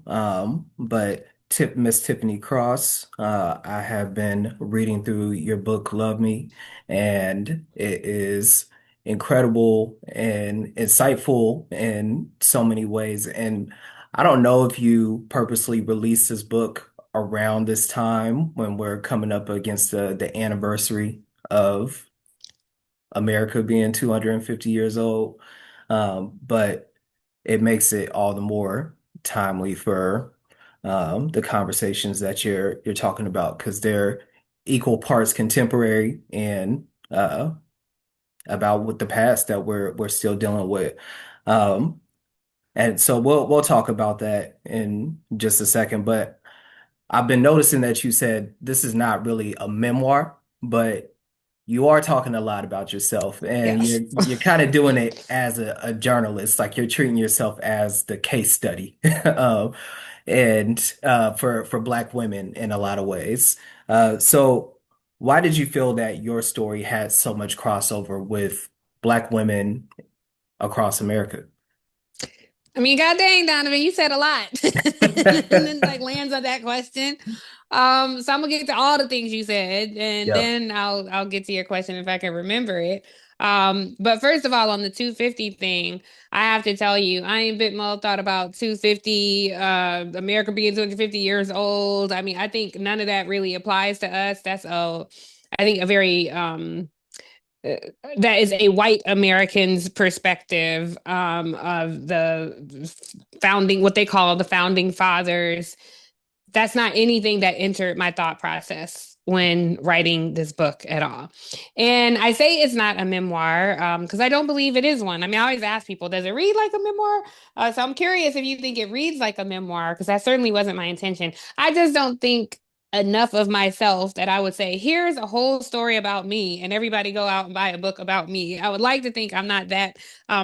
but Miss Tiffany Cross, I have been reading through your book, Love Me, and it is incredible and insightful in so many ways. And I don't know if you purposely released this book around this time when we're coming up against the anniversary of America being 250 years old. But it makes it all the more timely for the conversations that you're talking about because they're equal parts contemporary and about with the past that we're still dealing with. Um, and so we'll talk about that in just a second. But I've been noticing that you said this is not really a memoir, but you are talking a lot about yourself, and Yes. you're kind of doing it as a journalist, like you're treating yourself as the case study, and for Black women in a lot of ways. So why did you feel that your story had so much crossover with Black women across America? I mean, God dang, Donovan, you said a lot. And then like lands on that question. So I'm gonna get to all the things you said, and Yeah. then I'll get to your question if I can remember it. But first of all, on the 250 thing, I have to tell you, I ain't bit more thought about 250, America being 250 years old. I mean, I think none of that really applies to us. I think a very uh, that is a white American's perspective of the founding, what they call the founding fathers. That's not anything that entered my thought process when writing this book at all. And I say it's not a memoir because I don't believe it is one. I mean, I always ask people, does it read like a memoir? So I'm curious if you think it reads like a memoir because that certainly wasn't my intention. I just don't think enough of myself that I would say, here's a whole story about me, and everybody go out and buy a book about me. I would like to think I'm not that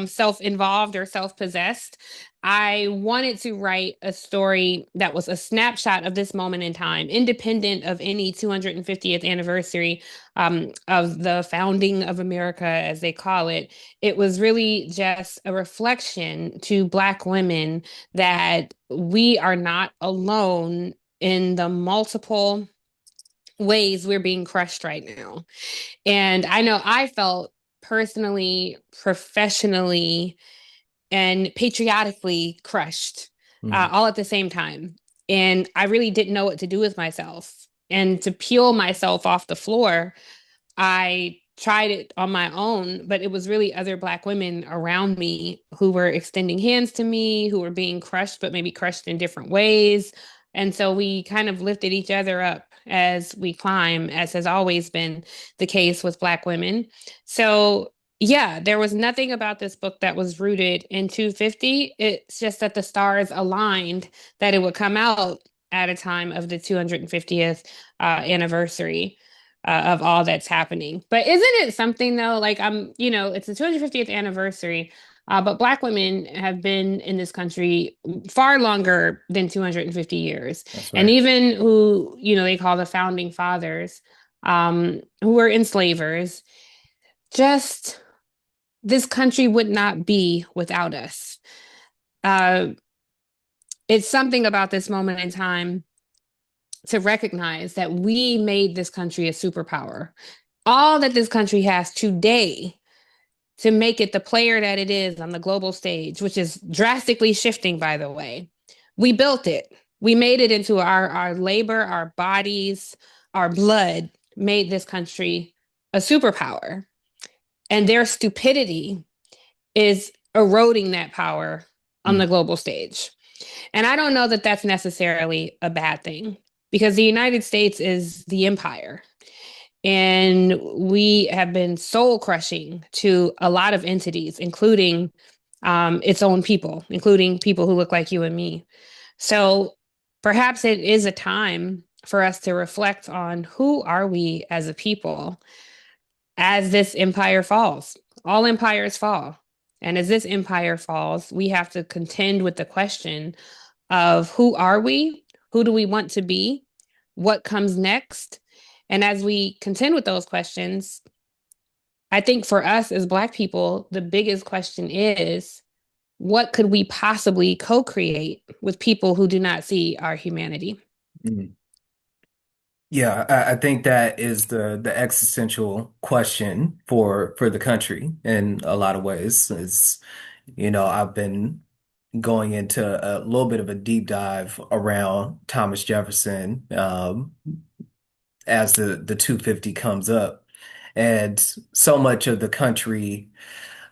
self-involved or self-possessed. I wanted to write a story that was a snapshot of this moment in time, independent of any 250th anniversary of the founding of America, as they call it. It was really just a reflection to Black women that we are not alone in the multiple ways we're being crushed right now. And I know I felt personally, professionally, and patriotically crushed Mm. all at the same time. And I really didn't know what to do with myself. And to peel myself off the floor, I tried it on my own, but it was really other Black women around me who were extending hands to me, who were being crushed, but maybe crushed in different ways. And so we kind of lifted each other up as we climb, as has always been the case with Black women. So, yeah, there was nothing about this book that was rooted in 250. It's just that the stars aligned that it would come out at a time of the 250th anniversary of all that's happening. But isn't it something though? Like it's the 250th anniversary, but Black women have been in this country far longer than 250 years, That's and right. even who they call the founding fathers, who were enslavers. Just this country would not be without us. Uh, it's something about this moment in time to recognize that we made this country a superpower. All that this country has today to make it the player that it is on the global stage, which is drastically shifting, by the way. We built it. We made it into our labor, our bodies, our blood made this country a superpower. And their stupidity is eroding that power on Mm. the global stage. And I don't know that that's necessarily a bad thing because the United States is the empire. And we have been soul crushing to a lot of entities, including its own people, including people who look like you and me. So perhaps it is a time for us to reflect on who are we as a people as this empire falls. All empires fall. And as this empire falls, we have to contend with the question of who are we? Who do we want to be? What comes next? And as we contend with those questions, I think for us as Black people, the biggest question is what could we possibly co-create with people who do not see our humanity? Mm. Yeah, I think that is the existential question for the country in a lot of ways. Is, I've been going into a little bit of a deep dive around Thomas Jefferson, as the 250 comes up. And so much of the country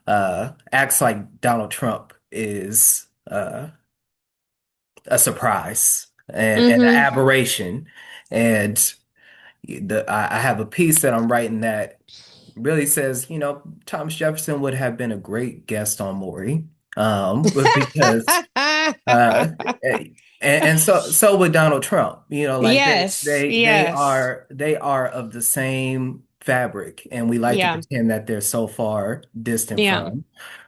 acts like Donald Trump is a surprise and an Mm-hmm. aberration. And I have a piece that I'm writing that really says, Thomas Jefferson would have been a great guest on Maury, but because and, and so would Donald Trump. Like Yes, they yes, are of the same fabric, and we like to yeah, pretend that they're so far distant yeah.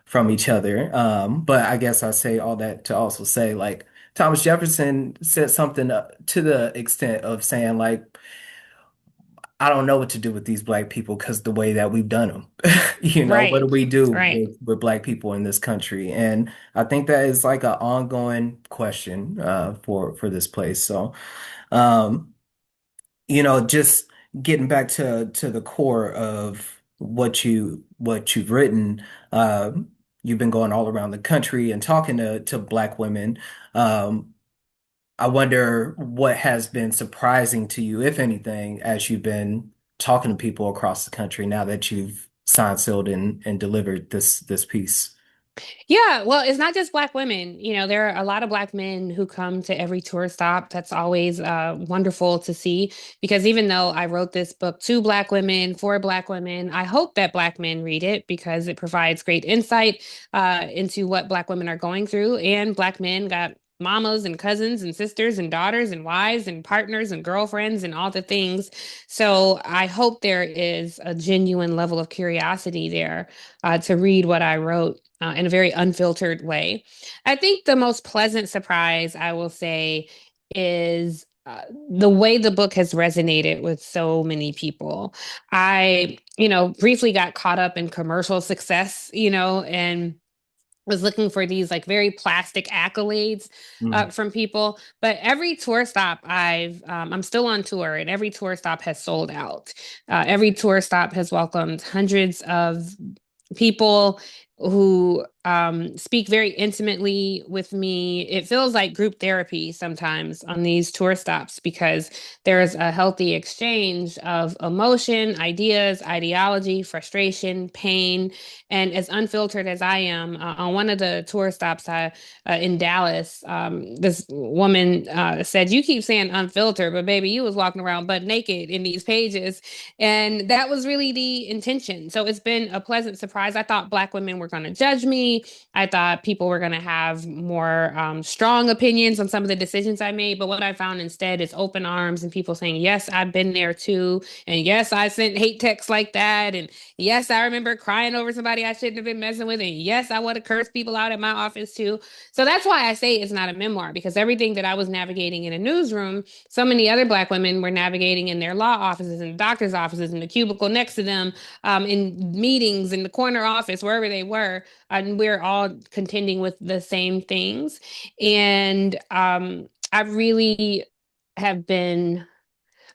from each other. But I guess I say all that to also say, like, Thomas Jefferson said something to the extent of saying, like, I don't know what to do with these black people because the way that we've done them. What do Right, we do right. with black people in this country? And I think that is like an ongoing question for this place. So, um, just getting back to the core of what you've written, you've been going all around the country and talking to black women. Um, I wonder what has been surprising to you, if anything, as you've been talking to people across the country now that you've signed, sealed, and delivered this piece. Yeah, well, it's not just Black women. There are a lot of Black men who come to every tour stop. That's always wonderful to see because even though I wrote this book to Black women, for Black women, I hope that Black men read it because it provides great insight into what Black women are going through. And Black men got mamas and cousins and sisters and daughters and wives and partners and girlfriends and all the things. So I hope there is a genuine level of curiosity there to read what I wrote in a very unfiltered way. I think the most pleasant surprise, I will say, is the way the book has resonated with so many people. Briefly got caught up in commercial success, and was looking for these like very plastic accolades Mm. from people. But every tour stop I'm still on tour, and every tour stop has sold out. Every tour stop has welcomed hundreds of people who speak very intimately with me. It feels like group therapy sometimes on these tour stops because there's a healthy exchange of emotion, ideas, ideology, frustration, pain. And as unfiltered as I am, on one of the tour stops in Dallas, this woman said, "You keep saying unfiltered, but baby, you was walking around butt naked in these pages." And that was really the intention. So it's been a pleasant surprise. I thought Black women were going to judge me. I thought people were going to have more strong opinions on some of the decisions I made. But what I found instead is open arms and people saying, yes, I've been there too. And yes, I sent hate texts like that. And yes, I remember crying over somebody I shouldn't have been messing with. And yes, I would have cursed people out at my office too. So that's why I say it's not a memoir, because everything that I was navigating in a newsroom, so many other Black women were navigating in their law offices and doctor's offices, in the cubicle next to them, in meetings, in the corner office, wherever they were. And we're all contending with the same things. And I really have been,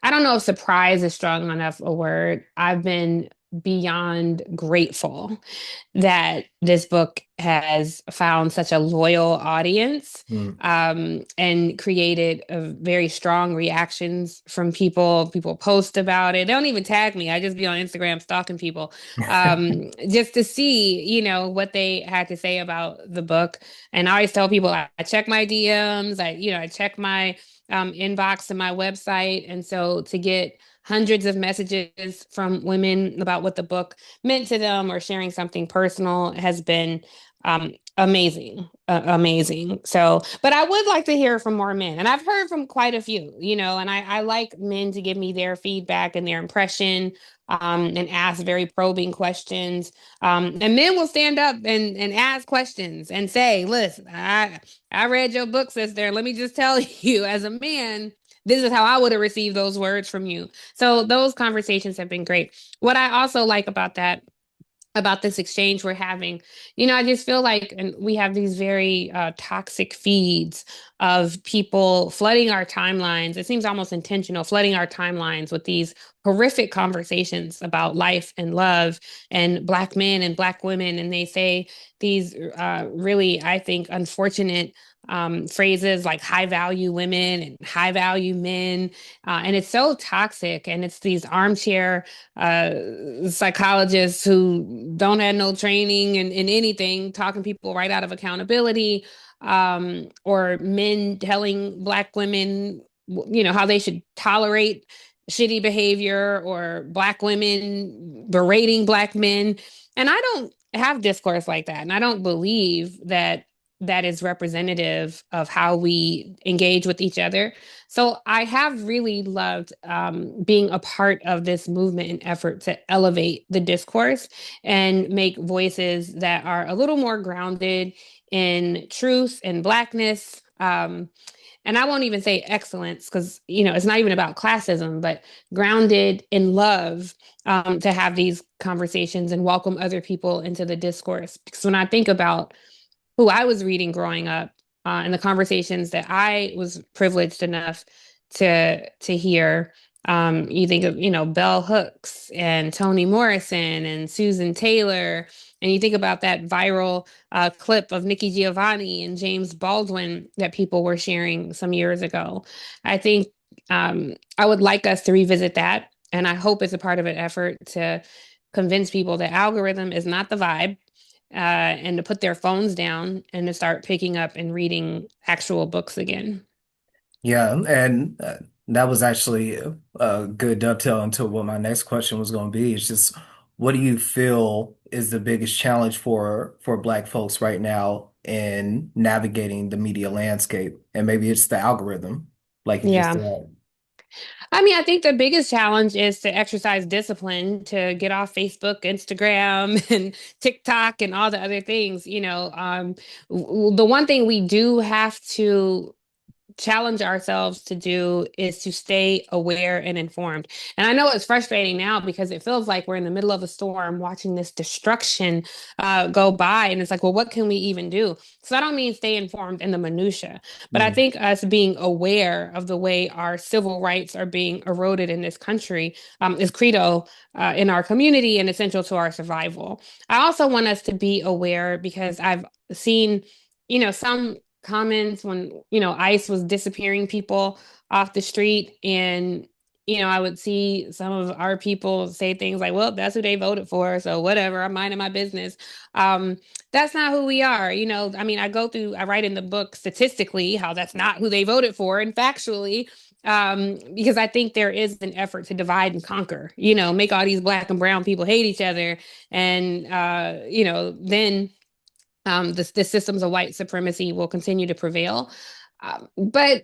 I don't know if surprise is strong enough a word. I've been beyond grateful that this book has found such a loyal audience, Mm. and created a very strong reactions from people. People post about it. They don't even tag me. I just be on Instagram stalking people, just to see, what they had to say about the book. And I always tell people I check my DMs. I check my inbox and my website. And so to get hundreds of messages from women about what the book meant to them or sharing something personal has been amazing. Amazing. So, but I would like to hear from more men. And I've heard from quite a few, and I like men to give me their feedback and their impression, and ask very probing questions. And men will stand up and ask questions and say, listen, I read your book, sister. Let me just tell you, as a man, this is how I would have received those words from you. So those conversations have been great. What I also like about that about this exchange we're having. I just feel like, and we have these very toxic feeds of people flooding our timelines. It seems almost intentional, flooding our timelines with these horrific conversations about life and love and Black men and Black women. And they say these really, I think, unfortunate phrases like high value women and high value men. And it's so toxic. And it's these armchair psychologists who don't have no training in anything, talking people right out of accountability, or men telling Black women, how they should tolerate shitty behavior, or Black women berating Black men. And I don't have discourse like that. And I don't believe that that is representative of how we engage with each other. So I have really loved being a part of this movement and effort to elevate the discourse and make voices that are a little more grounded in truth and Blackness. And I won't even say excellence, because it's not even about classism, but grounded in love, to have these conversations and welcome other people into the discourse. Because when I think about who I was reading growing up, and the conversations that I was privileged enough to hear. You think of, Bell Hooks and Toni Morrison and Susan Taylor, and you think about that viral clip of Nikki Giovanni and James Baldwin that people were sharing some years ago. I think I would like us to revisit that, and I hope it's a part of an effort to convince people that algorithm is not the vibe, and to put their phones down and to start picking up and reading actual books again. Yeah, and that was actually a good dovetail into what my next question was going to be. It's just, what do you feel is the biggest challenge for Black folks right now in navigating the media landscape? And maybe it's the algorithm, like you just Yeah. said. I mean, I think the biggest challenge is to exercise discipline, to get off Facebook, Instagram, and TikTok, and all the other things. The one thing we do have to challenge ourselves to do is to stay aware and informed. And I know it's frustrating now because it feels like we're in the middle of a storm watching this destruction go by. And it's like, well, what can we even do? So I don't mean stay informed in the minutia, but I Mm. think us being aware of the way our civil rights are being eroded in this country is credo in our community and essential to our survival. I also want us to be aware because I've seen, some comments when ICE was disappearing people off the street, and I would see some of our people say things like, well, that's who they voted for, so whatever, I'm minding my business. um that's not who we are. I mean, I write in the book statistically how that's not who they voted for, and factually, because I think there is an effort to divide and conquer, make all these Black and brown people hate each other, and then the systems of white supremacy will continue to prevail. But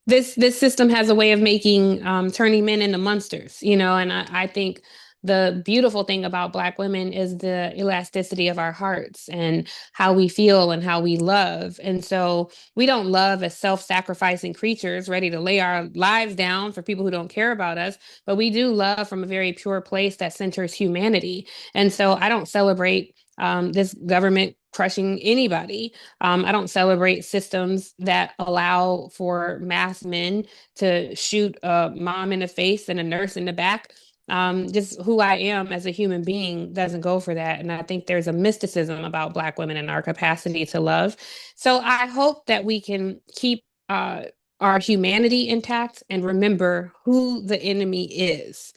this system has a way of making turning men into monsters, and I think the beautiful thing about Black women is the elasticity of our hearts and how we feel and how we love. And so we don't love as self-sacrificing creatures ready to lay our lives down for people who don't care about us, but we do love from a very pure place that centers humanity. And so I don't celebrate this government crushing anybody. I don't celebrate systems that allow for mass men to shoot a mom in the face and a nurse in the back. Just who I am as a human being doesn't go for that. And I think there's a mysticism about Black women and our capacity to love. So I hope that we can keep our humanity intact and remember who the enemy is,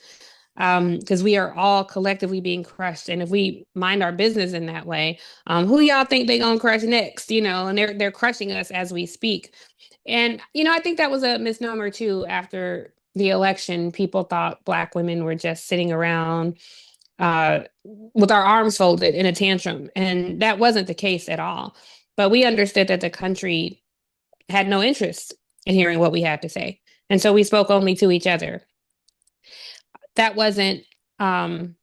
because we are all collectively being crushed. And if we mind our business in that way, who y'all think they gonna crush next? And they're crushing us as we speak. And I think that was a misnomer too. After the election, people thought Black women were just sitting around with our arms folded in a tantrum, and that wasn't the case at all. But we understood that the country had no interest in hearing what we had to say, and so we spoke only to each other. That wasn't um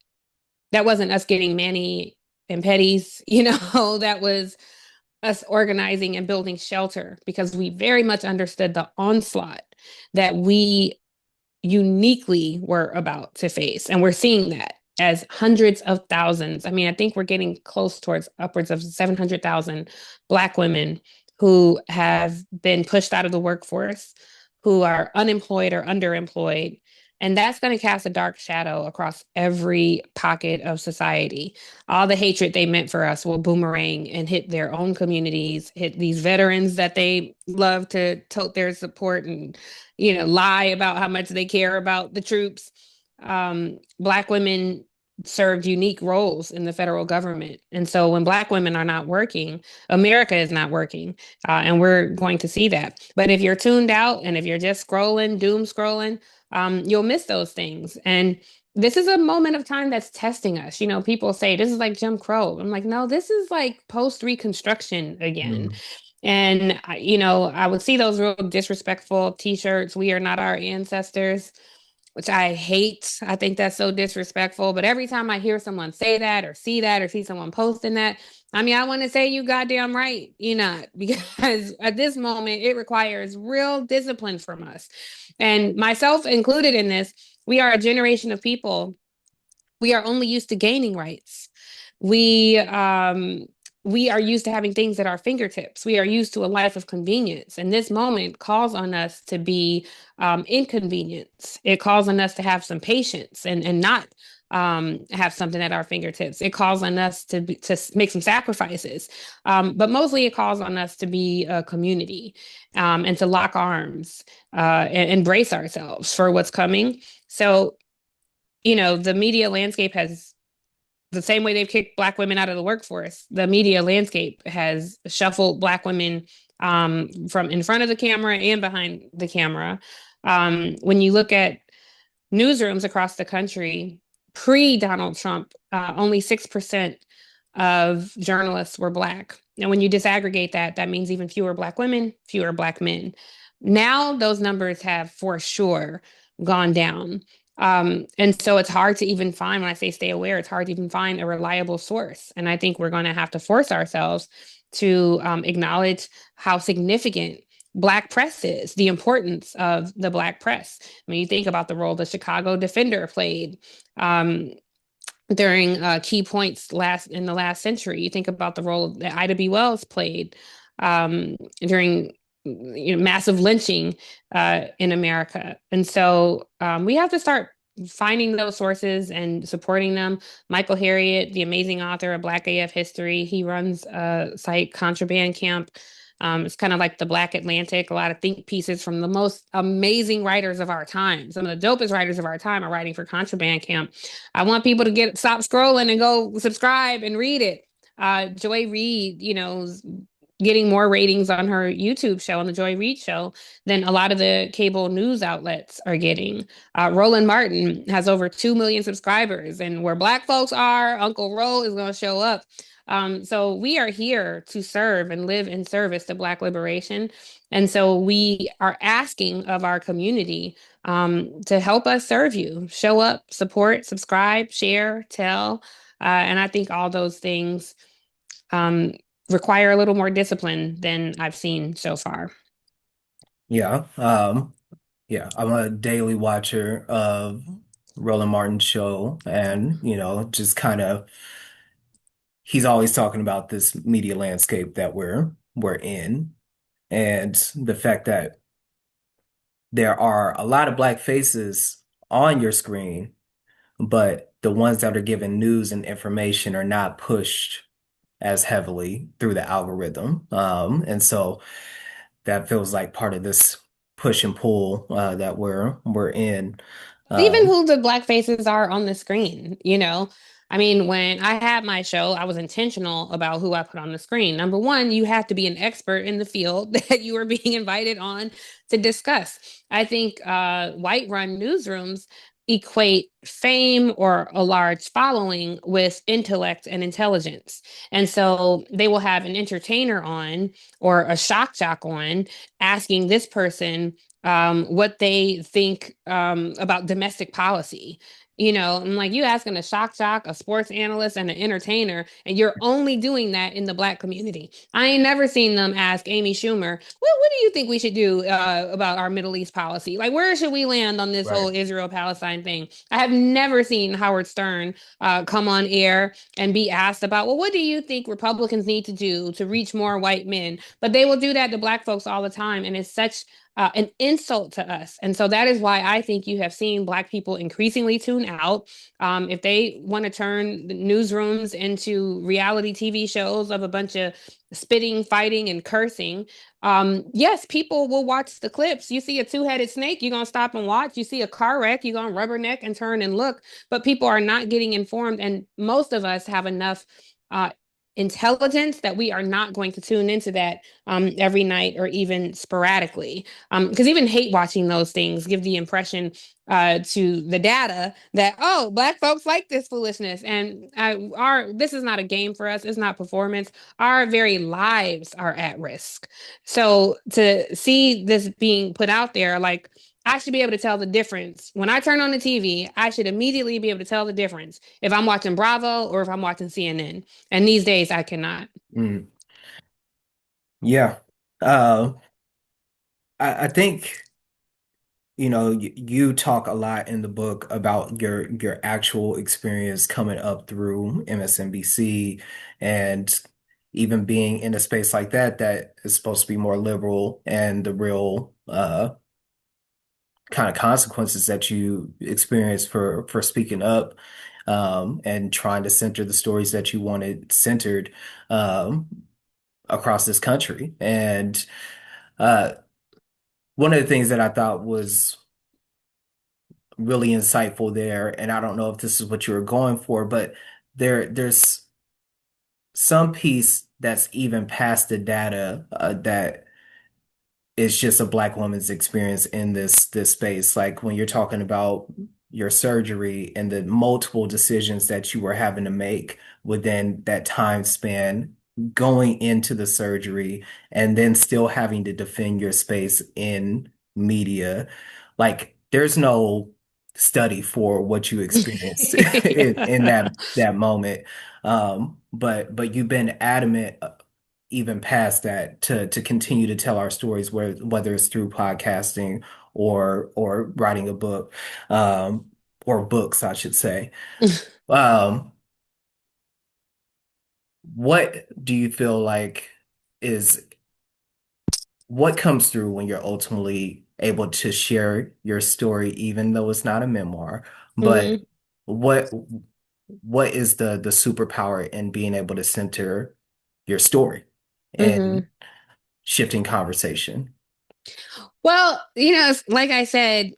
that wasn't us getting Manny and Petties, that was us organizing and building shelter because we very much understood the onslaught that we uniquely were about to face. And we're seeing that. as hundreds of thousands. I mean, I think we're getting close towards upwards of 700,000 Black women who have been pushed out of the workforce, who are unemployed or underemployed. And that's going to cast a dark shadow across every pocket of society. All the hatred they meant for us will boomerang and hit their own communities, hit these veterans that they love to tote their support and, lie about how much they care about the troops. Black women served unique roles in the federal government. And so when Black women are not working, America is not working. And we're going to see that. But if you're tuned out and if you're just scrolling, doom scrolling, you'll miss those things. And this is a moment of time that's testing us. People say this is like Jim Crow. I'm like, no, this is like post Reconstruction again. Mm. And, I would see those real disrespectful t-shirts. We are not our ancestors, which I hate. I think that's so disrespectful. But every time I hear someone say that or see someone posting that, I mean, I want to say you goddamn right, you're not, because at this moment it requires real discipline from us. And myself included in this, we are a generation of people, we are only used to gaining rights. We we are used to having things at our fingertips. We are used to a life of convenience. And this moment calls on us to be inconvenienced. It calls on us to have some patience and not have something at our fingertips. It calls on us to make some sacrifices. But mostly it calls on us to be a community and to lock arms and embrace ourselves for what's coming. So, the media landscape has, the same way they've kicked Black women out of the workforce, the media landscape has shuffled Black women from in front of the camera and behind the camera. When you look at newsrooms across the country, pre Donald Trump, only 6% of journalists were Black. And when you disaggregate that, that means even fewer Black women, fewer Black men. Now those numbers have for sure gone down. And so it's hard to even find, when I say stay aware, it's hard to even find a reliable source. And I think we're going to have to force ourselves to acknowledge how significant Black press is, the importance of the Black press. When you think about the role the Chicago Defender played during key points in the last century, you think about the role that Ida B. Wells played during massive lynching in America. And so we have to start finding those sources and supporting them. Michael Harriot, the amazing author of Black AF History, he runs a site, Contraband Camp. It's kind of like the Black Atlantic, a lot of think pieces from the most amazing writers of our time. Some of the dopest writers of our time are writing for Contraband Camp. I want people to stop scrolling and go subscribe and read it. Joy Reid, getting more ratings on her YouTube show, on the Joy Reid Show, than a lot of the cable news outlets are getting. Roland Martin has over 2 million subscribers, and where Black folks are, Uncle Ro is going to show up. So we are here to serve and live in service to Black liberation. And so we are asking of our community to help us serve you. Show up, support, subscribe, share, tell. And I think all those things um, require a little more discipline than I've seen so far. Yeah. Yeah, I'm a daily watcher of Roland Martin's show, and just kind of he's always talking about this media landscape that we're in, and the fact that there are a lot of Black faces on your screen, but the ones that are given news and information are not pushed as heavily through the algorithm. And so that feels like part of this push and pull that we're in. Even Um, who the Black faces are on the screen. I mean, when I had my show, I was intentional about who I put on the screen. Number one, you have to be an expert in the field that you are being invited on to discuss. I think white run newsrooms equate fame or a large following with intellect and intelligence. And so they will have an entertainer on or a shock jock on asking this person what they think about domestic policy. I'm like, you asking a shock jock, a sports analyst, and an entertainer, and you're only doing that in the black community. I ain't never seen them ask Amy Schumer, what do you think we should do about our Middle East policy? Like, where should we land on this whole Right. Israel-Palestine thing? I have never seen Howard Stern come on air and be asked about, well, what do you think Republicans need to do to reach more white men? But they will do that to black folks all the time, and it's such an insult to us. And so that is why I think you have seen black people increasingly tune out. If they want to turn the newsrooms into reality TV shows of a bunch of spitting, fighting, and cursing, yes, people will watch the clips. You see a two-headed snake, you're gonna stop and watch. You see a car wreck, you're gonna rubberneck and turn and look. But people are not getting informed, and most of us have enough uh, intelligence that we are not going to tune into that every night or even sporadically. Because even hate watching those things give the impression to the data that, oh, black folks like this foolishness, and our this is not a game for us. It's not performance. Our very lives are at risk. So to see this being put out there, like, I should be able to tell the difference. When I turn on the TV, I should immediately be able to tell the difference if I'm watching Bravo or if I'm watching CNN. And these days I cannot. Mm. Yeah. Uh, I think, you talk a lot in the book about your actual experience coming up through MSNBC and even being in a space like that is supposed to be more liberal and the real kind of consequences that you experience for speaking up and trying to center the stories that you wanted centered um, across this country. And uh, one of the things that I thought was really insightful there, and I don't know if this is what you were going for, but there's some piece that's even past the data that it's just a black woman's experience in this space. Like when you're talking about your surgery and the multiple decisions that you were having to make within that time span going into the surgery and then still having to defend your space in media. Like there's no study for what you experienced in that moment. But you've been adamant even past that to continue to tell our stories, whether it's through podcasting or writing a book, or books, I should say. Um, what do you feel like is what comes through when you're ultimately able to share your story, even though it's not a memoir, but hmm what what is the superpower in being able to center your story and hmm shifting conversation? Well, like I said,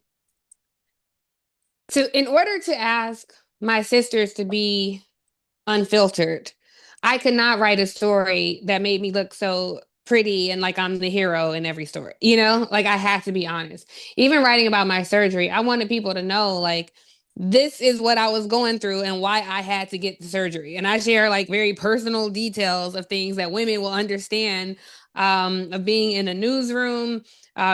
in order to ask my sisters to be unfiltered, I could not write a story that made me look so pretty and like I'm the hero in every story. Like I have to be honest. Even writing about my surgery, I wanted people to know like this is what I was going through and why I had to get the surgery. And I share like very personal details of things that women will understand, of being in a newsroom,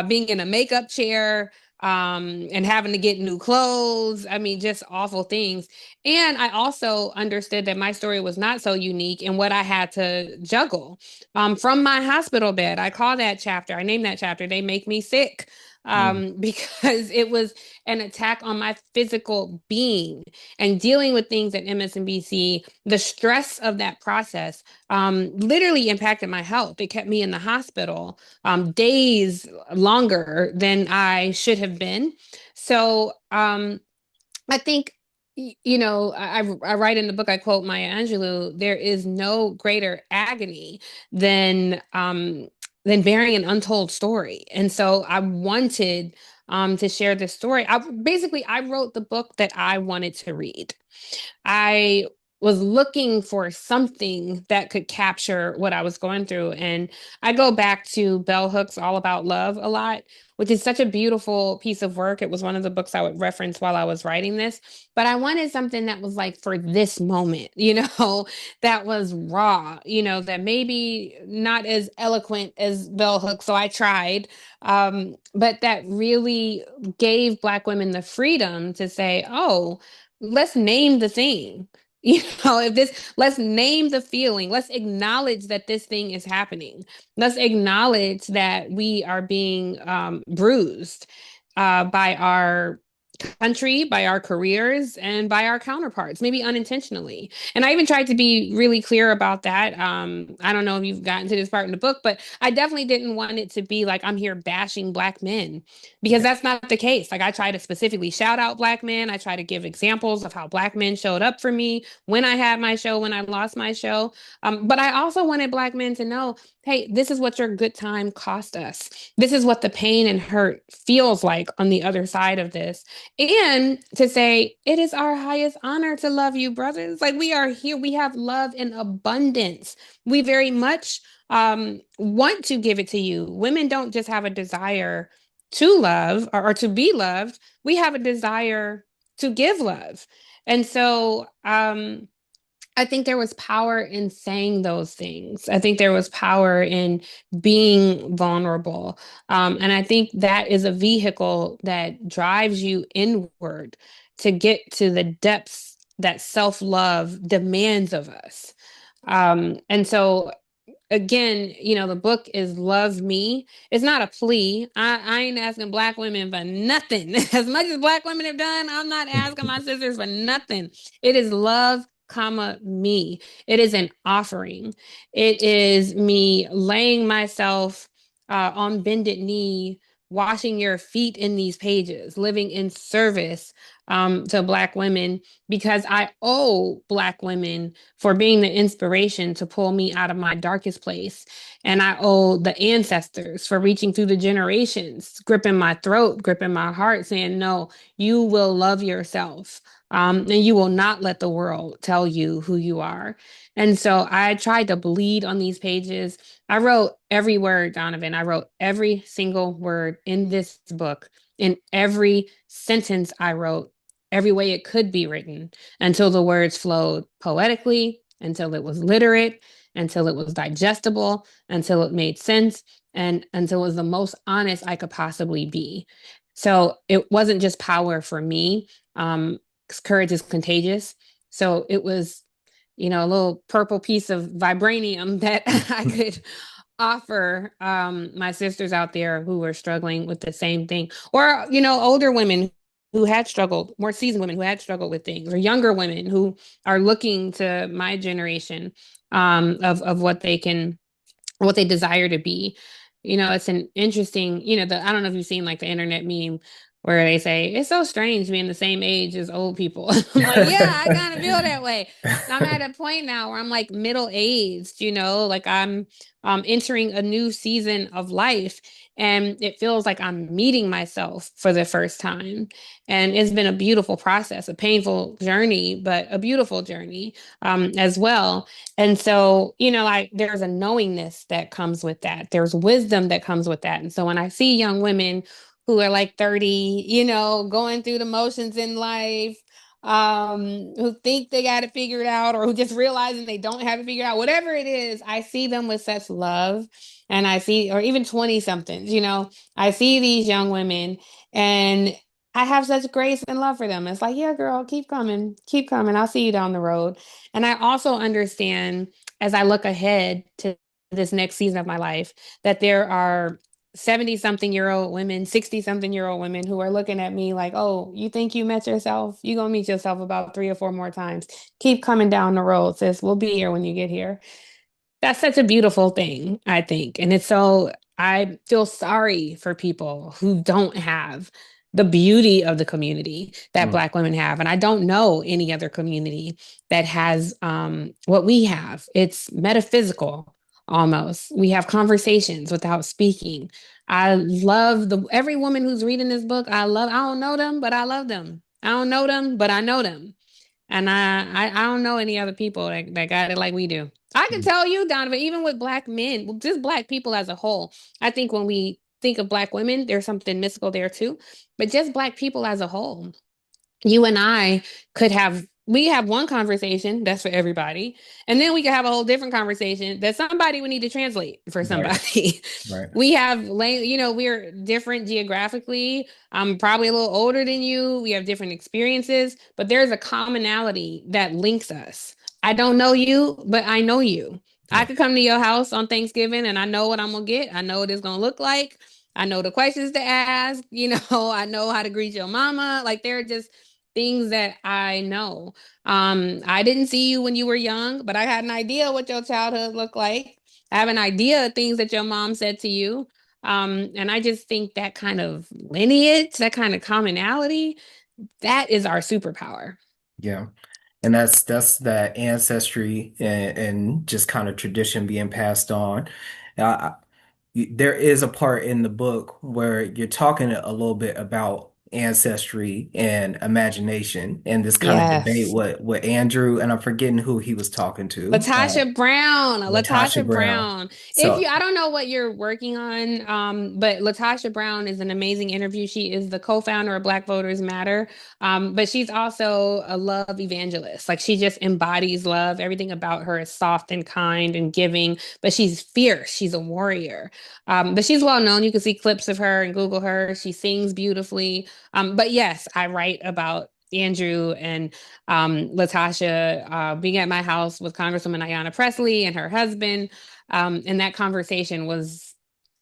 being in a makeup chair, and having to get new clothes. I mean, just awful things. And I also understood that my story was not so unique in what I had to juggle. From my hospital bed, I call that chapter, I named that chapter, They Make Me Sick, Mm, because it was an attack on my physical being and dealing with things at MSNBC. The stress of that process literally impacted my health. It kept me in the hospital days longer than I should have been. So, I think, I write in the book, I quote Maya Angelou, there is no greater agony than than bearing an untold story. And so I wanted to share this story. I wrote the book that I wanted to read. I was looking for something that could capture what I was going through. And I go back to Bell Hooks' All About Love a lot, which is such a beautiful piece of work. It was one of the books I would reference while I was writing this. But I wanted something that was like for this moment, that was raw, that maybe not as eloquent as Bell Hooks. So I tried, but that really gave Black women the freedom to say, oh, let's name the thing. If this, let's name the feeling. Let's acknowledge that this thing is happening. Let's acknowledge that we are being bruised by our country, by our careers, and by our counterparts, maybe unintentionally. And I even tried to be really clear about that. I don't know if you've gotten to this part in the book, but I definitely didn't want it to be like I'm here bashing Black men because Yeah. that's not the case. Like I try to specifically shout out Black men. I try to give examples of how Black men showed up for me when I had my show, when I lost my show. But I also wanted Black men to know, hey, this is what your good time cost us. This is what the pain and hurt feels like on the other side of this. And to say, it is our highest honor to love you, brothers. Like we are here, we have love in abundance. We very much want to give it to you. Women don't just have a desire to love or to be loved, we have a desire to give love. And so I think there was power in saying those things. I think there was power in being vulnerable. And I think that is a vehicle that drives you inward to get to the depths that self love demands of us. And so again, the book is Love Me. It's not a plea. I ain't asking Black women for nothing. As much as Black women have done, I'm not asking my sisters for nothing. It is love, comma, me. It is an offering. It is me laying myself on bended knee, washing your feet in these pages, living in service to Black women because I owe Black women for being the inspiration to pull me out of my darkest place. And I owe the ancestors for reaching through the generations, gripping my throat, gripping my heart, saying, no, you will love yourself. And you will not let the world tell you who you are. And so I tried to bleed on these pages. I wrote every word, Donovan. I wrote every single word in this book, in every sentence I wrote, every way it could be written until the words flowed poetically, until it was literate, until it was digestible, until it made sense, and until it was the most honest I could possibly be. So it wasn't just power for me. 'Cause courage is contagious. So it was, a little purple piece of vibranium that I could offer my sisters out there who were struggling with the same thing, or older women who had struggled, more seasoned women who had struggled with things, or younger women who are looking to my generation of what they desire to be. It's an interesting, I don't know if you've seen like the internet meme where they say it's so strange being the same age as old people. I'm like, yeah, I kind of feel that way. I'm at a point now where I'm like middle aged, like I'm entering a new season of life, and it feels like I'm meeting myself for the first time. And it's been a beautiful process, a painful journey, but a beautiful journey as well. And so, like there's a knowingness that comes with that. There's wisdom that comes with that. And so when I see young women who are like 30, going through the motions in life, who think they got it figured out or who just realizing they don't have it figured out, whatever it is, I see them with such love. And I see, or even 20 somethings, I see these young women and I have such grace and love for them. It's like, yeah, girl, keep coming, keep coming. I'll see you down the road. And I also understand as I look ahead to this next season of my life that there are 70 something year old women, 60 something year old women who are looking at me like, oh, you think you met yourself? You're going to meet yourself about 3 or 4 more times. Keep coming down the road, sis. We'll be here when you get here. That's such a beautiful thing, I think. And it's so, I feel sorry for people who don't have the beauty of the community that Mm. Black women have. And I don't know any other community that has what we have. It's metaphysical almost. We have conversations without speaking. I love every woman who's reading this book. I don't know them, but I love them. I don't know them, but I know them. And I don't know any other people that got it like we do. I can Mm. tell you, Donovan, even with Black men, well, just Black people as a whole, I think when we think of Black women, there's something mystical there too. But just Black people as a whole, you and I could have we have one conversation that's for everybody, and then we can have a whole different conversation that somebody would need to translate for Right, somebody. right. We have we're different geographically. I'm probably a little older than you. We have different experiences, but there's a commonality that links us. I don't know you, but I know you. I Yeah. could come to your house on Thanksgiving and I know what I'm gonna get. I know what it's gonna look like. I know the questions to ask, I know how to greet your mama. Like there are just things that I know. I didn't see you when you were young, but I had an idea what your childhood looked like. I have an idea of things that your mom said to you. And I just think that kind of lineage, that kind of commonality, that is our superpower. Yeah. And that's that ancestry and just kind of tradition being passed on. Uh, there is a part in the book where you're talking a little bit about ancestry and imagination and this kind of debate Yes. with Andrew, and I'm forgetting who he was talking to. Latasha Brown, Latasha Latasha Brown. Brown. If you, So, I don't know what you're working on, but Latasha Brown is an amazing interview. She is the co-founder of Black Voters Matter, but she's also a love evangelist. Like she just embodies love. Everything about her is soft and kind and giving, but she's fierce. She's a warrior. But she's well known. You can see clips of her and Google her. She sings beautifully. But yes, I write about Andrew and Latasha being at my house with Congresswoman Ayanna Pressley and her husband. And that conversation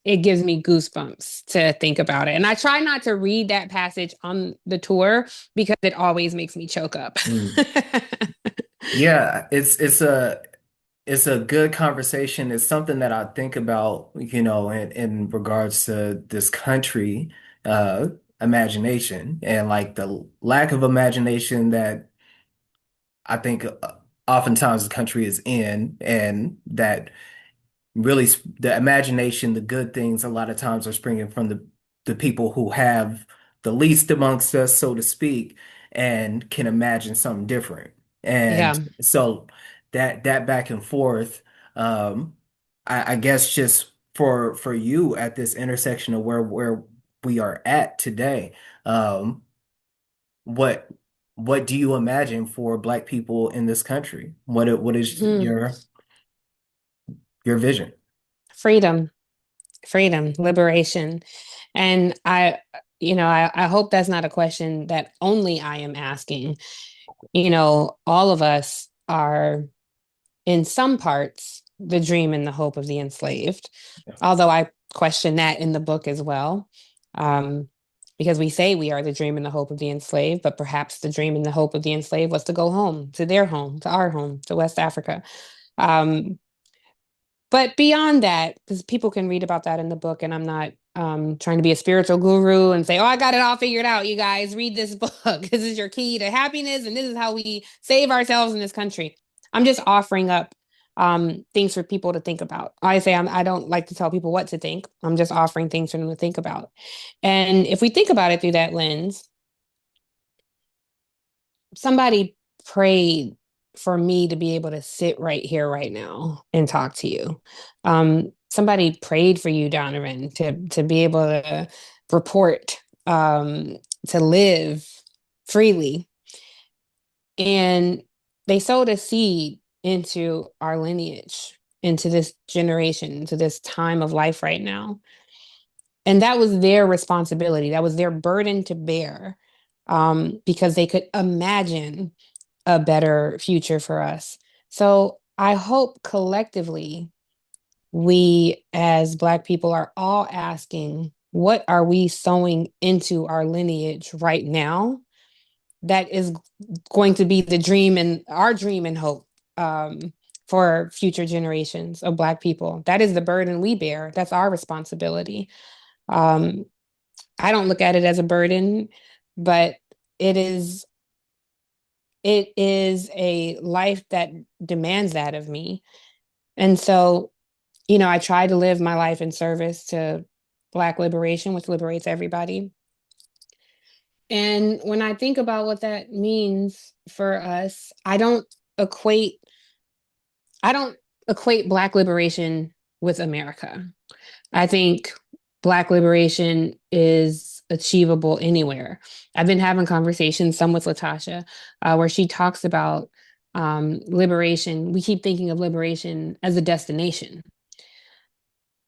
it gives me goosebumps to think about it. And I try not to read that passage on the tour because it always makes me choke up. mm, yeah, it's a good conversation. It's something that I think about, in regards to this country, uh, imagination and like the lack of imagination that I think oftentimes the country is in, and that really the imagination, the good things, a lot of times are springing from the people who have the least amongst us, so to speak, and can imagine something different. And Yeah. so that back and forth, um, I guess just for you at this intersection of where we are at today, um, what what do you imagine for Black people in this country? What is Hmm. your vision? Freedom, freedom, liberation. And I hope that's not a question that only I am asking. All of us are in some parts, the dream and the hope of the enslaved. Although I question that in the book as well, um, because we say we are the dream and the hope of the enslaved, but perhaps the dream and the hope of the enslaved was to go home, to their home, to our home, to West Africa. Um, but beyond that, because people can read about that in the book, and I'm not trying to be a spiritual guru and say, oh, I got it all figured out. You guys read this book. This is your key to happiness, and this is how we save ourselves in this country. I'm just offering up things for people to think about. I don't like to tell people what to think. I'm just offering things for them to think about. And if we think about it through that lens, somebody prayed for me to be able to sit right here right now and talk to you. Somebody prayed for you, Donovan, to be able to report, to live freely. And they sowed a seed into our lineage, into this generation, into this time of life right now. And that was their responsibility. That was their burden to bear, because they could imagine a better future for us. So I hope collectively we as Black people are all asking, what are we sowing into our lineage right now that is going to be the dream and our dream and hope, for future generations of Black people? That is the burden we bear. That's our responsibility. Um, I don't look at it as a burden, but it is it is a life that demands that of me. And so, I try to live my life in service to Black liberation, which liberates everybody. And when I think about what that means for us, equate I don't equate Black liberation with America. I think Black liberation is achievable anywhere. I've been having conversations, some with Latasha, where she talks about liberation. We keep thinking of liberation as a destination,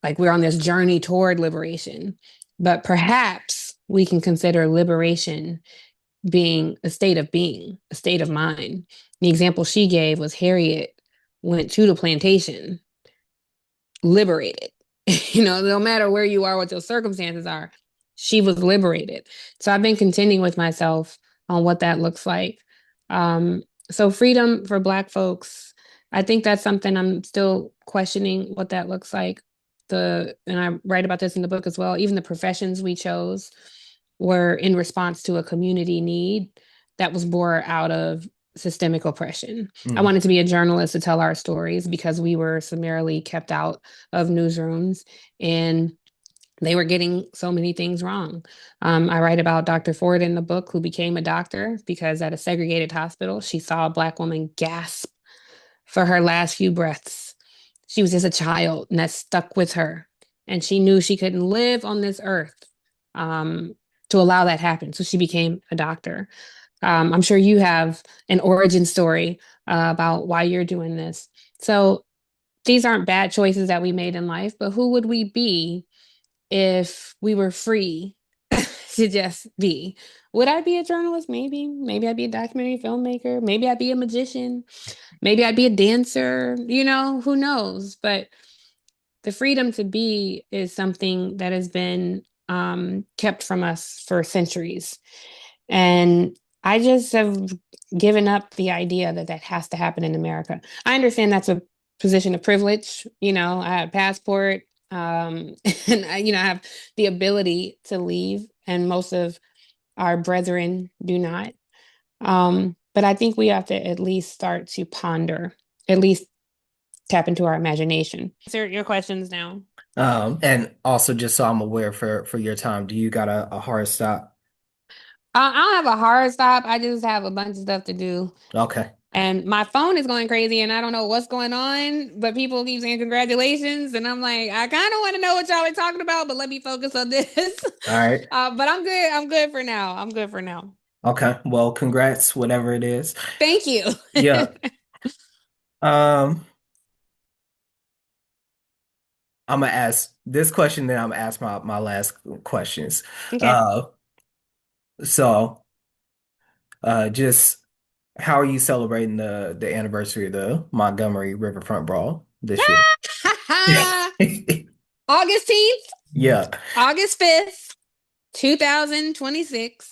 like we're on this journey toward liberation. But perhaps we can consider liberation being, a state of mind. The example she gave was Harriet went to the plantation liberated. No matter where you are, what your circumstances are, she was liberated. So I've been contending with myself on what that looks like. Um, so freedom for Black folks, I think that's something I'm still questioning what that looks like. And I write about this in the book as well. Even the professions we chose were in response to a community need that was born out of systemic oppression. I Mm. wanted to be a journalist to tell our stories because we were summarily kept out of newsrooms and they were getting so many things wrong. I write about Dr. Ford in the book, who became a doctor because at a segregated hospital, she saw a Black woman gasp for her last few breaths. She was just a child, and that stuck with her. And she knew she couldn't live on this earth um, to allow that happen. So she became a doctor. I'm sure you have an origin story about why you're doing this. So these aren't bad choices that we made in life, but who would we be if we were free to just be? Would I be a journalist? Maybe. Maybe I'd be a documentary filmmaker. Maybe I'd be a magician. Maybe I'd be a dancer. Who knows? But the freedom to be is something that has been kept from us for centuries. And I just have given up the idea that that has to happen in America. I understand that's a position of privilege. I have a passport, and I have the ability to leave, and most of our brethren do not. But I think we have to at least start to ponder, at least tap into our imagination. Answer your questions now. And also, just so I'm aware for your time, do you got a hard stop? I don't have a hard stop. I just have a bunch of stuff to do. Okay. And my phone is going crazy and I don't know what's going on, but people keep saying congratulations. And I'm like, I kind of want to know what y'all are talking about, but let me focus on this. All right. But I'm good. I'm good for now. I'm good for now. Okay. Well, congrats, whatever it is. Thank you. Yeah. Um, I'm gonna ask this question, then I'm gonna ask my last questions. Okay. Uh, so just how are you celebrating the anniversary of the Montgomery Riverfront Brawl this year? August 10th, Yeah. August 5th, 2026.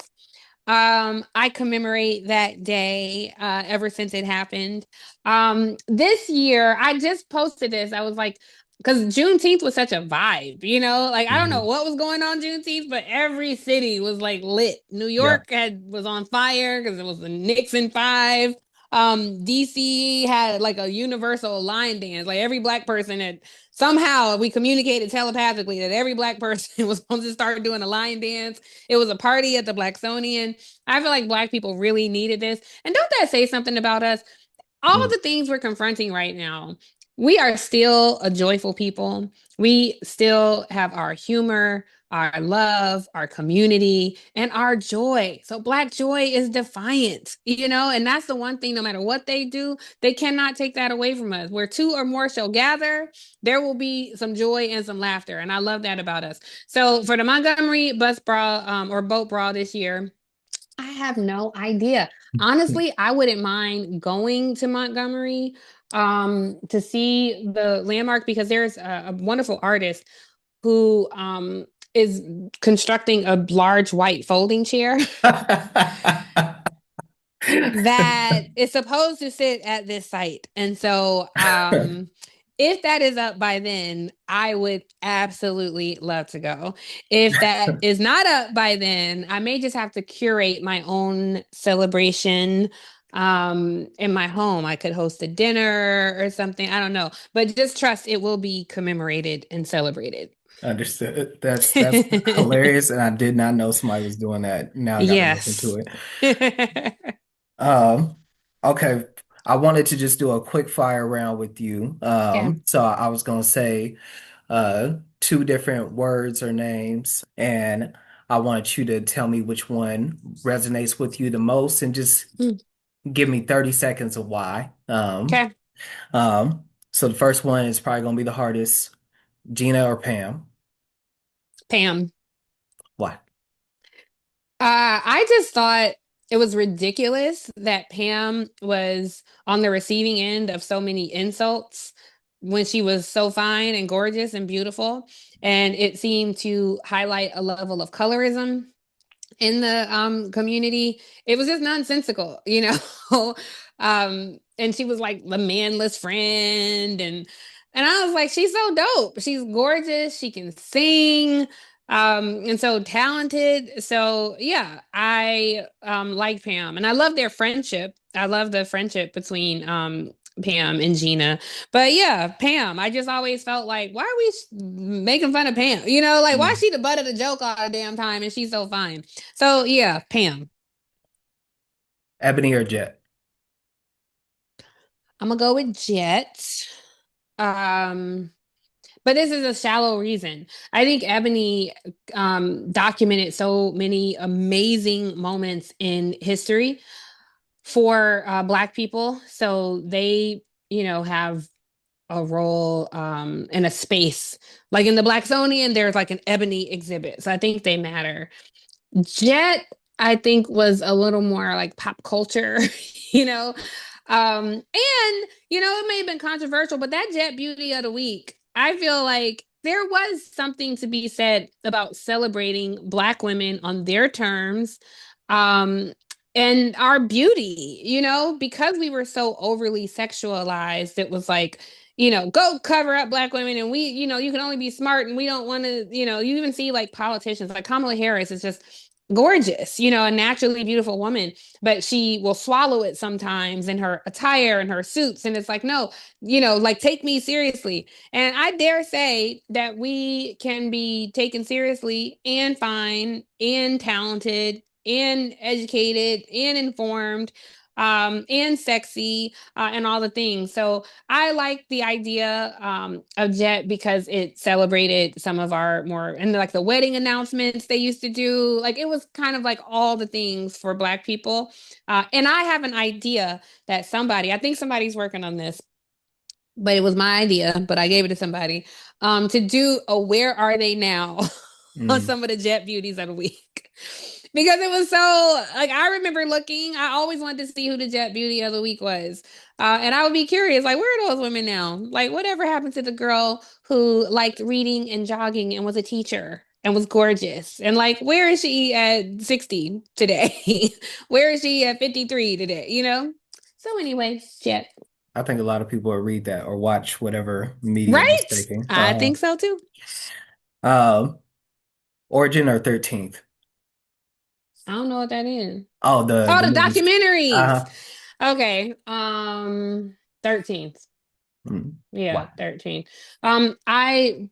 I commemorate that day ever since it happened. This year, I just posted this. I was like, because Juneteenth was such a vibe, like I don't know Mhm. what was going on Juneteenth, but every city was like lit. New Yeah. York was on fire because it was the Nixon Five. DC had like a universal line dance. Like every Black person had somehow we communicated telepathically that every Black person was supposed to start doing a line dance. It was a party at the Blacksonian. I feel like Black people really needed this. And don't that say something about us? All Mm. the things we're confronting right now, we are still a joyful people. We still have our humor, our love, our community, and our joy. So Black joy is defiant, and that's the one thing, no matter what they do, they cannot take that away from us. Where two or more shall gather, there will be some joy and some laughter. And I love that about us. So for the Montgomery bus brawl or boat brawl this year, I have no idea. Honestly, I wouldn't mind going to Montgomery to see the landmark because there's a wonderful artist who is constructing a large white folding chair that is supposed to sit at this site. And so if that is up by then, I would absolutely love to go. If that is not up by then, I may just have to curate my own celebration in my home. I could host a dinner or something. I don't know. But just trust it will be commemorated and celebrated. Understood. That's hilarious, and I did not know somebody was doing that. Now I gotta look into Yes. it. Um, okay. I wanted to just do a quick fire round with you. Yeah. So I was gonna say two different words or names, and I want you to tell me which one resonates with you the most and just give me 30 seconds of why. Okay. So the first one is probably going to be the hardest. Gina or Pam? Pam. Why? I just thought it was ridiculous that Pam was on the receiving end of so many insults when she was so fine and gorgeous and beautiful. And it seemed to highlight a level of colorism in the community. It was just nonsensical, you know. And she was like the manless friend, and I was like, she's so dope. She's gorgeous, she can sing, and so talented. So yeah, I like Pam, and I love their friendship. I love the friendship between Pam and Gina. But yeah, Pam, I just always felt like, why are we making fun of Pam? You know, like, why is Mm. she the butt of the joke all the damn time and she's so fine? So yeah, Pam. Ebony or Jet? I'm gonna go with Jet. Um, but this is a shallow reason. I think Ebony documented so many amazing moments in history for Black people. So they, you know, have a role in a space. Like in the Blacksonian, there's like an ebony exhibit. So I think they matter. Jet, I think, was a little more like pop culture, you know. And you know, it may have been controversial, but that Jet Beauty of the Week, I feel like there was something to be said about celebrating Black women on their terms, um, and our beauty, you know, because we were so overly sexualized. It was like, you know, go cover up Black women, and we, you know, you can only be smart, and we don't want to, you know, you even see like politicians like Kamala Harris is just gorgeous, you know, a naturally beautiful woman, but she will swallow it sometimes in her attire and her suits. And it's like, no, you know, like take me seriously. And I dare say that we can be taken seriously and fine and talented and educated and informed, and sexy, and all the things. So I like the idea of Jet because it celebrated some of our more, and like the wedding announcements they used to do. Like it was kind of like all the things for Black people. And I have an idea that somebody, I think somebody's working on this, but it was my idea, but I gave it to somebody to do a Where Are They Now on Mm. some of the Jet Beauties of the Week. Because it was so, like, I remember looking, I always wanted to see who the Jet Beauty of the Week was. And I would be curious, like, where are those women now? Like, whatever happened to the girl who liked reading and jogging and was a teacher and was gorgeous? And like, where is she at 60 today? Where is she at 53 today? You know? So anyway, Jet. I think a lot of people will read that or watch whatever medium is Right? taking. I think so too. Um, Origin or 13th? I don't know what that is. Oh, the Oh, the movies. documentaries. Uh-huh. Okay. 13th. Mm. Yeah, Wow. 13. Um, I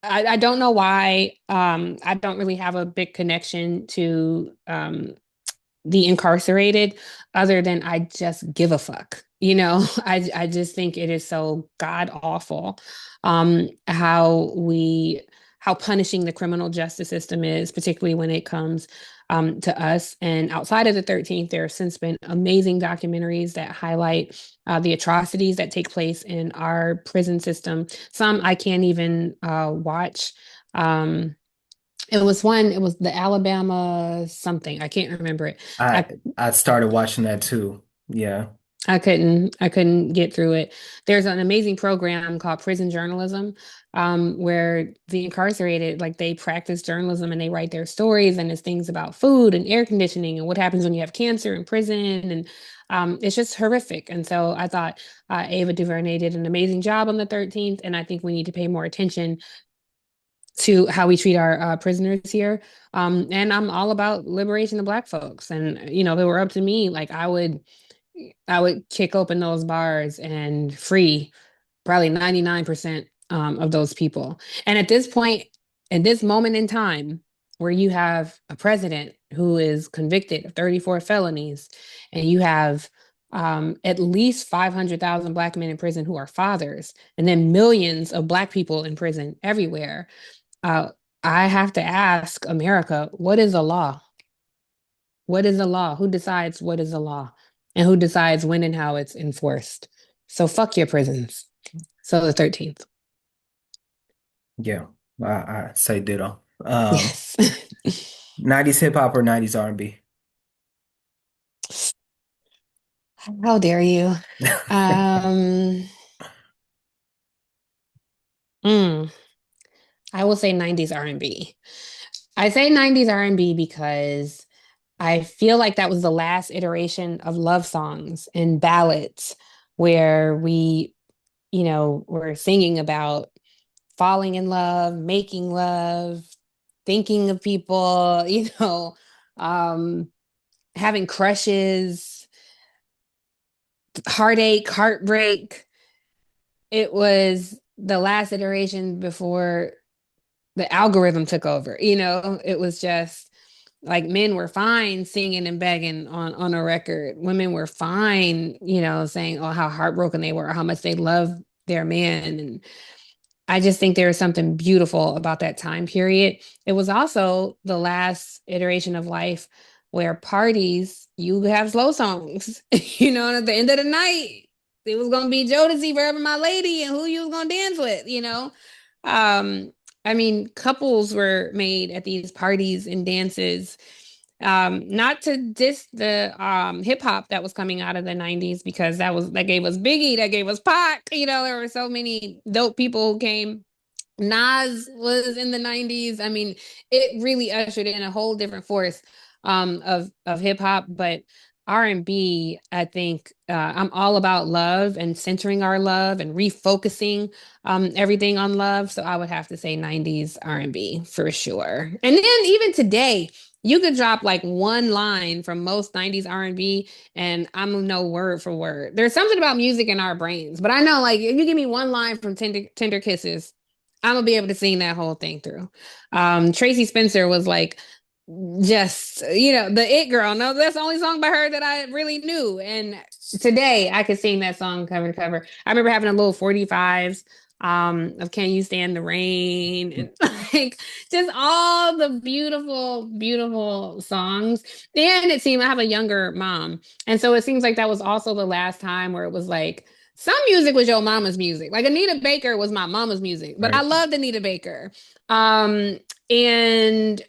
I don't know why. I don't really have a big connection to the incarcerated other than I just give a fuck. You know, I just think it is so god awful how we how punishing the criminal justice system is, particularly when it comes to us. And outside of the 13th, there have since been amazing documentaries that highlight the atrocities that take place in our prison system. Some I can't even watch. Um, it was the Alabama something. I can't remember it. I I I started watching that too. Yeah. I couldn't get through it. There's an amazing program called Prison Journalism, where the incarcerated, like they practice journalism and they write their stories, and it's things about food and air conditioning and what happens when you have cancer in prison. And it's just horrific. And so I thought Ava DuVernay did an amazing job on the 13th. And I think we need to pay more attention to how we treat our prisoners here. And I'm all about liberation of Black folks. And, you know, if it were up to me, like I would kick open those bars and free probably 99% of those people. And at this point, at this moment in time, where you have a president who is convicted of 34 felonies, and you have at least 500,000 Black men in prison who are fathers, and then millions of Black people in prison everywhere. I have to ask America, what is a law? What is a law? Who decides what is a law? And who decides when and how it's enforced? So fuck your prisons. So the 13th. Yeah, I say ditto. Yes. 90s hip hop or 90s R&B? How dare you? Um, mm, I will say 90s R&B. I say 90s R&B because I feel like that was the last iteration of love songs and ballads where we, were singing about falling in love, making love, thinking of people, um, having crushes, heartache, heartbreak. It was the last iteration before the algorithm took over. It was just like men were fine singing and begging on a record. Women were fine, saying, oh, how heartbroken they were, how much they loved their man. And I just think there was something beautiful about that time period. It was also the last iteration of life where parties, you have slow songs, and at the end of the night, it was gonna be Jodeci Forever My Lady and who you was gonna dance with. Um, I mean, couples were made at these parties and dances. Not to diss the hip hop that was coming out of the 90s because that gave us Biggie, that gave us Pac. There were so many dope people who came. Nas was in the 90s. I mean, it really ushered in a whole different force of hip hop, but R&B, I think I'm all about love and centering our love and refocusing everything on love. So I would have to say 90s R&B for sure. And then even today, you could drop like one line from most 90s R&B and I'm gonna know word for word. There's something about music in our brains, but I know like if you give me one line from Tender Kisses, I'm gonna be able to sing that whole thing through. Tracy Spencer was like just the it girl. No, that's the only song by her that I really knew. And today I could sing that song cover to cover. I remember having a little 45s of Can You Stand the Rain and like just all the beautiful, beautiful songs. And it seemed I have a younger mom. And so it seems like that was also the last time where it was like some music was your mama's music. Like Anita Baker was my mama's music, but I Right, loved Anita Baker. And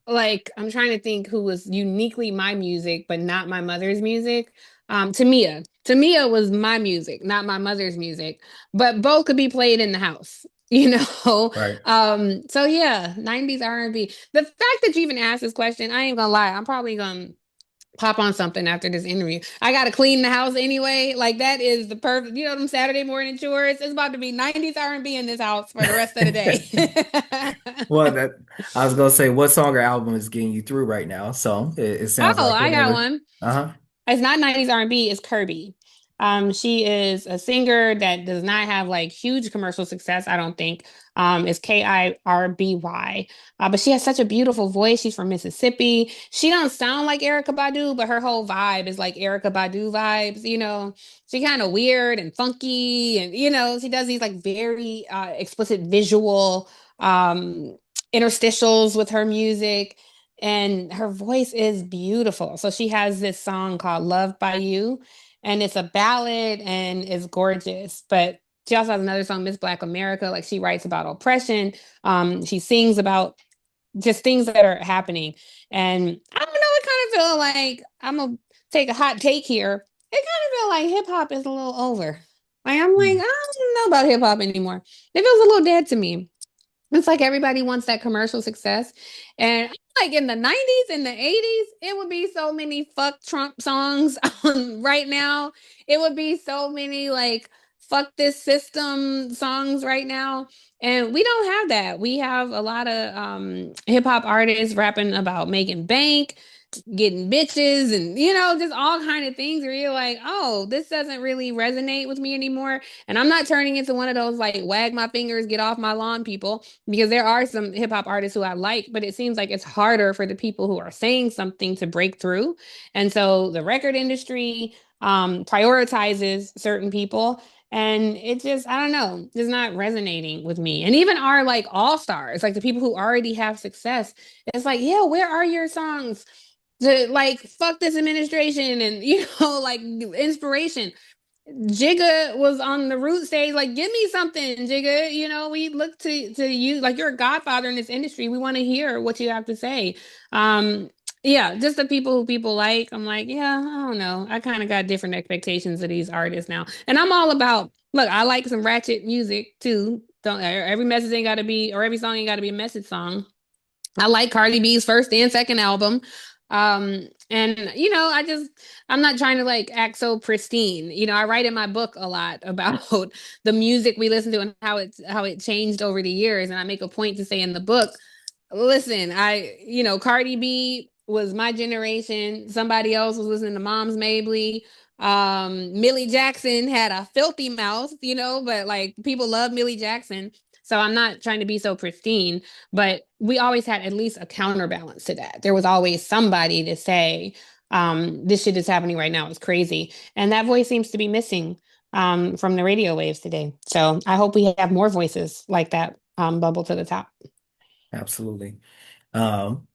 like I'm trying to think who was uniquely my music, but not my mother's music. Tamia. Tamia was my music, not my mother's music, but both could be played in the house. right. So yeah, 90s R&B. The fact that you even asked this question, I ain't gonna lie, I'm probably gonna pop on something after this interview. I got to clean the house anyway. Like that is the perfect, them Saturday morning chores. It's about to be 90s R&B in this house for the rest of the day. Well, that I was gonna say, what song or album is getting you through right now? So it sounds Oh, like I got whatever. one. Uh-huh. It's not 90s R&B, it's Kirby. She is a singer that does not have like huge commercial success, I don't think. It's Kirby. But she has such a beautiful voice. She's from Mississippi. She don't sound like Erica Badu, but her whole vibe is like Erica Badu vibes. She kind of weird and funky and she does these like very explicit visual interstitials with her music and her voice is beautiful. So she has this song called Loved by You, and it's a ballad and it's gorgeous. But she also has another song, Miss Black America. Like she writes about oppression. She sings about just things that are happening. And I don't know, it kind of feel like I'm gonna take a hot take here. It kind of feel like hip hop is a little over. Like I'm like, Hmm. I don't know about hip hop anymore. It feels a little dead to me. It's like everybody wants that commercial success. And like in the 90s and the 80s, it would be so many fuck Trump songs right now. It would be so many like fuck this system songs right now. And we don't have that. We have a lot of hip hop artists rapping about making bank, getting bitches and just all kind of things where you're like, oh, this doesn't really resonate with me anymore. And I'm not turning into one of those like wag my fingers, get off my lawn people because there are some hip hop artists who I like, but it seems like it's harder for the people who are saying something to break through. And so the record industry prioritizes certain people. And it just, I don't know, just not resonating with me. And even our like all stars, like the people who already have success, it's like, yeah, where are your songs to like fuck this administration and like inspiration? Jigga was on the root stage, like, give me something, Jigga. We look to you like you're a godfather in this industry. We want to hear what you have to say. Um, yeah, just the people who people like. I'm like, yeah, I don't know. I kind of got different expectations of these artists now. And I'm all about, look, I like some ratchet music too. Don't every message ain't gotta be, or every song ain't gotta be a message song. I like Cardi B's first and second album. And I'm not trying to like act so pristine. I write in my book a lot about the music we listen to and how it changed over the years. And I make a point to say in the book, listen, Cardi B was my generation. Somebody else was listening to Mom's Mabley. Millie Jackson had a filthy mouth, but like people love Millie Jackson. So I'm not trying to be so pristine, but we always had at least a counterbalance to that. There was always somebody to say, this shit is happening right now. It's crazy. And that voice seems to be missing from the radio waves today. So I hope we have more voices like that bubble to the top. Absolutely. Um,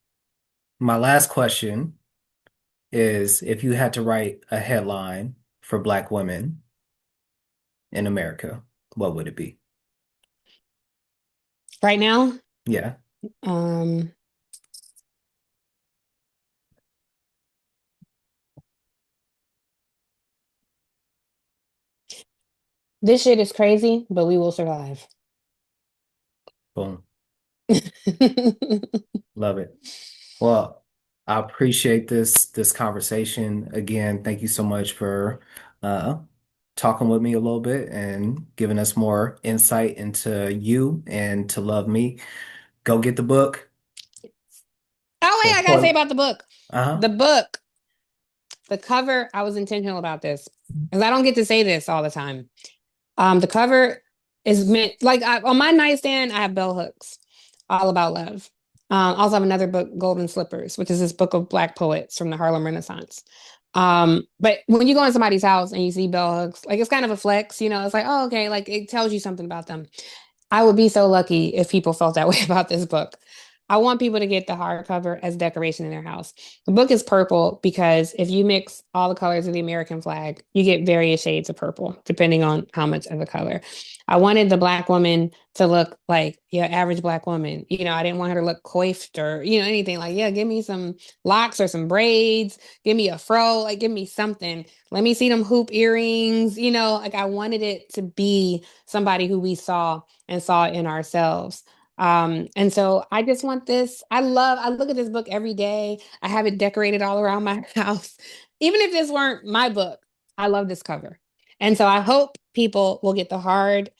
my last question is if you had to write a headline for Black women in America, what would it be? Right now, Yeah. um, this shit is crazy, but we will survive. Boom. Love it. Well, I appreciate this conversation. Again, thank you so much for uh talking with me a little bit and giving us more insight into you and to love me. Go get the book. Oh, wait, I gotta say Support. about the book. Uh-huh. The book, the cover, I was intentional about this because I don't get to say this all the time. The cover is meant like on my nightstand, I have bell hooks, all about love. I also have another book, Golden Slippers, which is this book of Black poets from the Harlem Renaissance. But when you go in somebody's house and you see bell hooks, like it's kind of a flex, it's like, oh, okay, like it tells you something about them. I would be so lucky if people felt that way about this book. I want people to get the hardcover as decoration in their house. The book is purple because if you mix all the colors of the American flag, you get various shades of purple, depending on how much of the color. I wanted the Black woman to look like your average Black woman. I didn't want her to look coiffed or, anything like, yeah, give me some locks or some braids, give me a fro, like give me something. Let me see them hoop earrings, like I wanted it to be somebody who we saw and saw in ourselves. And so I just want this. I look at this book every day. I have it decorated all around my house. Even if this weren't my book, I love this cover. And so I hope people will get the hard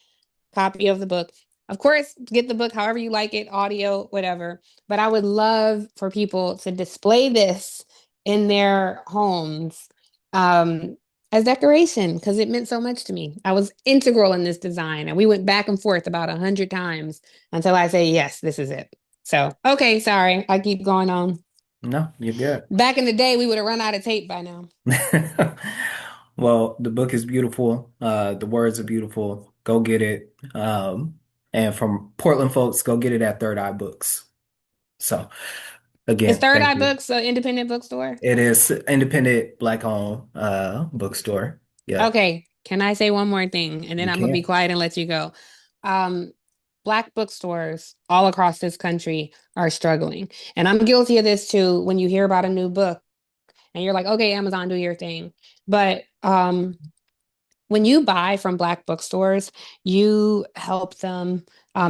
copy of the book. Of course, get the book however you like it, audio, whatever. But I would love for people to display this in their homes um, as decoration because it meant so much to me. I was integral in this design, and we went back and forth about 100 times until I say, yes, this is it. So, okay, sorry, I keep going on. No, you're good. Back in the day, we would have run out of tape by now. Well, the book is beautiful. The words are beautiful. Go get it. And from Portland folks, go get it at Third Eye Books. So Is again, Third thank Eye you. Books an independent bookstore? It is independent black owned bookstore. Yep, Okay, can I say one more thing and then you I'm gonna be can. quiet and let you go. Um, Black bookstores all across this country are struggling. And I'm guilty of this too when you hear about a new book and you're like, okay, Amazon, do your thing. But when you buy from Black bookstores, you help them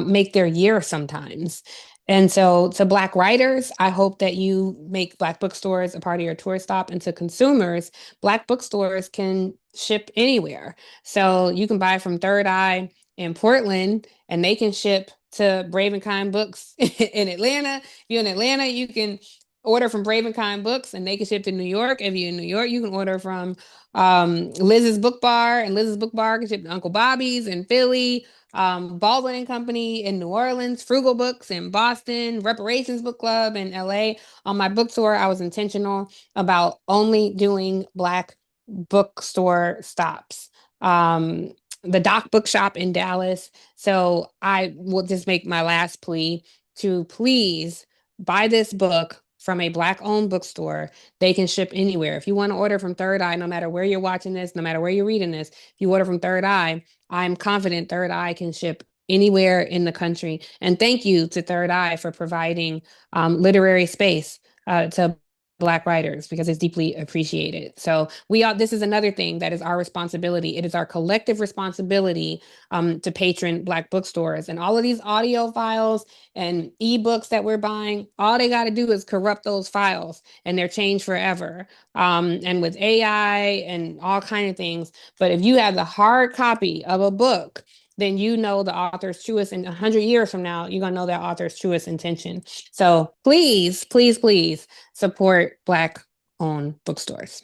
make their year sometimes. And so, to Black writers, I hope that you make Black bookstores a part of your tour stop. And to consumers, Black bookstores can ship anywhere. So, you can buy from Third Eye in Portland, and they can ship to Brave and Kind Books in Atlanta. If you're in Atlanta, you can order from Brave and Kind Books, and they can ship to New York. If you're in New York, you can order from Liz's Book Bar, and Liz's Book Bar can ship to Uncle Bobby's in Philly, Baldwin and Company in New Orleans, Frugal Books in Boston, Reparations Book Club in LA. On my book tour, I was intentional about only doing Black bookstore stops. Um, the Doc Bookshop in Dallas. So I will just make my last plea to please buy this book from a Black owned bookstore. They can ship anywhere. If you want to order from Third Eye, no matter where you're watching this, no matter where you're reading this, if you order from Third Eye, I'm confident Third Eye can ship anywhere in the country. And thank you to Third Eye for providing literary space to Black writers because it's deeply appreciated. So we are. This is another thing that is our responsibility. It is our collective responsibility to patron Black bookstores, and all of these audio files and ebooks that we're buying. All they got to do is corrupt those files, and they're changed forever. And with AI and all kind of things. But if you have the hard copy of a book, then you know the author's truest, and 100 years from now, you're going to know that author's truest intention. So please, please, please support Black owned bookstores.